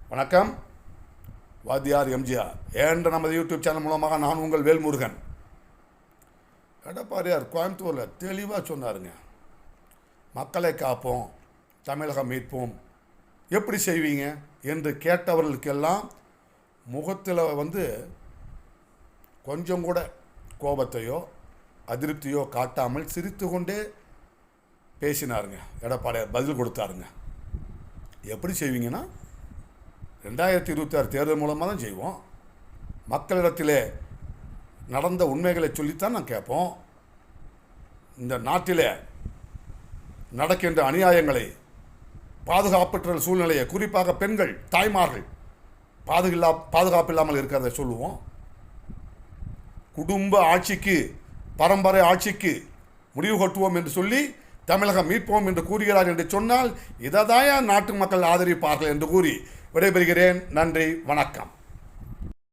வணக்கம். வாத்தியார் எம்ஜிஆர் என்ற நமது யூடியூப் சேனல் மூலமாக நான் உங்கள் வேல்முருகன். எடப்பாடியார் கோயம்புத்தூரில் தெளிவாக சொன்னாருங்க. மக்களை காப்போம், தமிழகம் மீட்போம், எப்படி செய்வீங்க என்று கேட்டவர்களுக்கெல்லாம் முகத்தில் கொஞ்சம் கூட கோபத்தையோ அதிருப்தியோ காட்டாமல் சிரித்து கொண்டே பேசினாருங்க. எடப்பாடியார் பதில் கொடுத்தாருங்க. எப்படி செய்வீங்கன்னா 2026 தேர்தல் மூலமாக தான் செய்வோம். மக்களிடத்திலே நடந்த உண்மைகளை சொல்லித்தான் நான் கேட்போம். இந்த நாட்டிலே நடக்கின்ற அநியாயங்களை, பாதுகாப்பற்ற சூழ்நிலையை, குறிப்பாக பெண்கள், தாய்மார்கள் பாதுகாப்பு இல்லாமல் இருக்கிறத சொல்லுவோம். குடும்ப ஆட்சிக்கு, பரம்பரை ஆட்சிக்கு முடிவு கட்டுவோம் என்று சொல்லி தமிழகம் மீட்போம் என்று கூறுகிறார் என்று சொன்னால் இதைதான் நாட்டு மக்கள் ஆதரிப்பார்கள் என்று கூறி விடைபெறுகிறேன். நன்றி, வணக்கம்.